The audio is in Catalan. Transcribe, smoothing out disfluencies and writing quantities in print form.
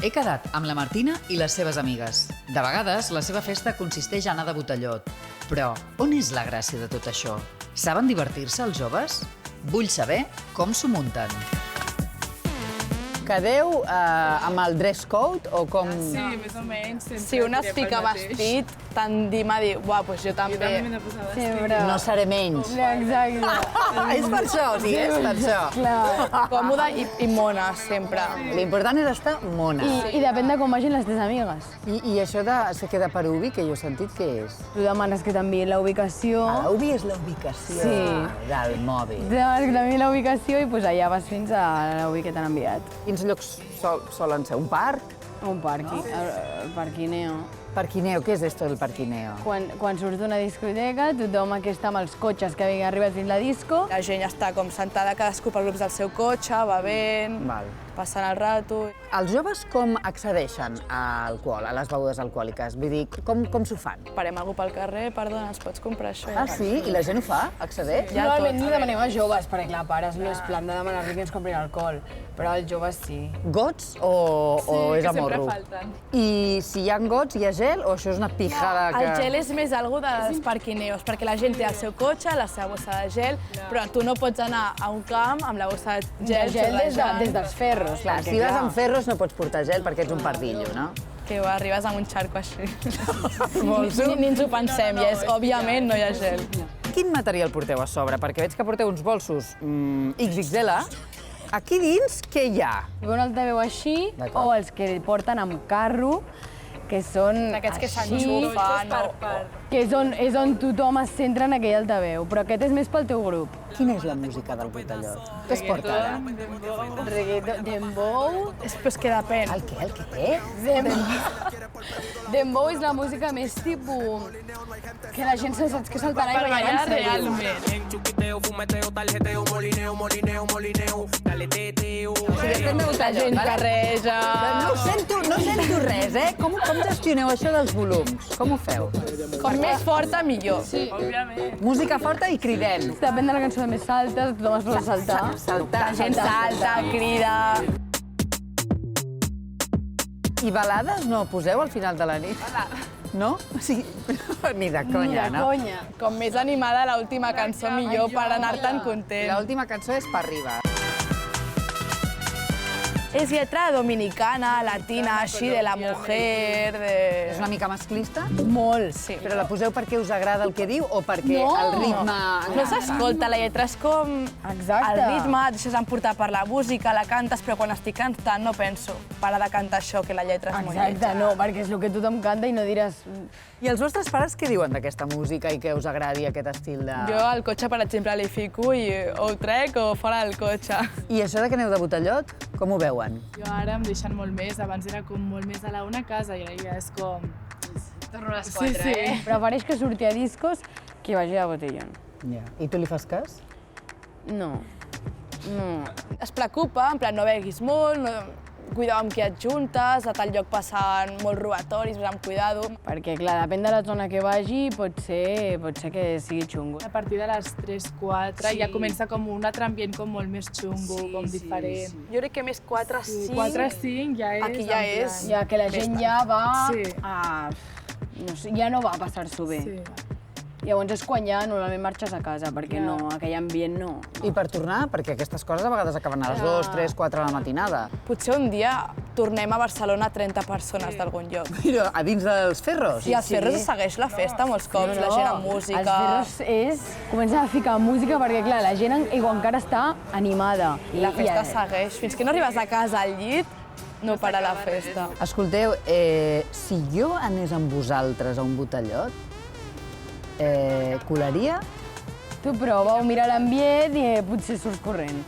He quedat amb la Martina i les seves amigues. De vegades, la seva festa consisteix a anar de botellot. Però on és la gràcia de tot això? Saben divertir-se els joves? Vull saber com s'ho munten. Quedeu amb el dress code o com...? Sí, més o menys. Si un es fica vestit, tendim a dir, buah, doncs jo també. Jo també m'he de posar vestit. No seré menys. Exacte. És per això, sí, és per això. Clar. Còmoda i mona, sempre. L'important és estar mona. I depèn de com vagin les teves amigues. I això de se queda per ubi, que jo he sentit, què és? Tu demanes que t'enviïn la ubicació. L'ubi és la ubicació del mòbil. Demanes que t'enviïn la ubicació i pues, allà vas fins a la ubi que t'han enviat. Quins llocs solen ser? Un parc? Un parqui, el parquineo. Parquineo, què és esto del parquineo? Quan surts d'una discoteca, tothom aquí està amb els cotxes que havien arribat fins la disco. La gent està com sentada cadascú per grups del seu cotxe, bevent, passant el rato. Els joves com accedeixen a alcohol, a les begudes alcohòliques? Vull dir, com s'ho fan? Parem algú pel carrer, perdona, ens pots comprar això? Ah, sí? I la gent ho fa? Accedeix? Normalment ni demanem a joves, perquè clar, pares no és plan de demanar-li que ens comprin alcohol, però els joves sí. Gots o és que amorro? sempre falten. I si hi ha gots, hi ha gel o això és una pijada que... El gel és més algo dels parquineos, perquè la gent té el seu cotxe, la seva bossa de gel, però tu no pots anar a un camp amb la bossa de gel des dels ferros. Clar, si vas amb ferros no pots portar gel perquè ets un pardillo, no? Que arribes amb un xarco així. Vols Ni ens ho pensem, ja és, òbviament no hi ha gel. Quin material porteu a sobre? Perquè veig que porteu uns bolsos XXL. Aquí dins, què hi ha? Hi ha un altaveu així, o els que porten amb carro, que són Aquests que així, s'enxufen. que és on tothom es centra en aquell altaveu, però aquest és més pel teu grup. Quina és la música del botellot? Què es porta ara? Reggaeton, dembow... Però és que depèn. El què? El què? Dembow és la música més tipus... que la gent se saps que saltarà i Per ballar ballarà realment. Chuquiteo, fumeteo, tarjeteo, molineo, molineo, molineo, dale teteo. Si depèn de La botellot, gent vale? carreja... No sento res, eh? Com gestioneu això dels volums? Com ho feu? Com més forta, millor. Sí, òbviament. Música forta i cridem. Depèn de la cançó que més salta, tothom es posa a saltar. Saltar. La gent salta, crida... I balades no poseu al final de la nit? No? Sí, ni de conya, no? Conya. Com més animada l'última cançó, millor per anar-te'n content. L'última cançó és per arriba. És lletra dominicana, latina, així, de la mujer, És una mica masclista? Molt, sí. Però la poseu perquè us agrada el que diu o perquè el ritme... No s'escolta, la lletra és com... Exacte. El ritme, et deixes emportar per la música, la cantes, però quan estic cantant no penso para de cantar això, que la lletra és molt Exacte, lletja. no, perquè és el que tothom canta i no diràs... I els vostres pares què diuen d'aquesta música i que us agradi aquest estil de... Jo al cotxe, per exemple, li fico i o ho trec o fora del cotxe. I això de que aneu de botellot, com ho veuen? Jo ara em deixen molt més, abans era com molt més a la una casa i ara ja és com... Torno a les 4, Prefereix que surti a discos que vagi a botellón. Ja. I tu li fas cas? No. No. Es preocupa, en plan, no beguis molt, no... cuidao amb qui et juntes, a tal lloc passen molts robatoris, amb cuidado. Perquè, clar, depèn de la zona que vagi, pot ser que sigui xungo. A partir de les 3-4 ja comença com un altre ambient com molt més xungo, com diferent. Jo crec que més 4-5... 4-5 ja és... Aquí ja en és. plan- Ja que la gent ja va Sí. a... No sé, ja no va a passar-s'ho bé. Sí. Llavors és quan ja normalment marxes a casa, perquè no, aquell ambient no. I per tornar, perquè aquestes coses a vegades acaben a les 2, 3, 4 de la matinada. Potser un dia tornem a Barcelona 30 persones d'algun lloc. Mira, a dins dels ferros. I als Ferros es segueix la festa molts cops, la gent amb música... Els ferros és... Comença a ficar música perquè, clar, la gent encara està animada. La festa segueix. Fins que no arribes a casa al llit, no para la festa. Escolteu, si jo anés amb vosaltres a un botellot, colaria? Tu prova, mira l'ambient i potser surts corrent.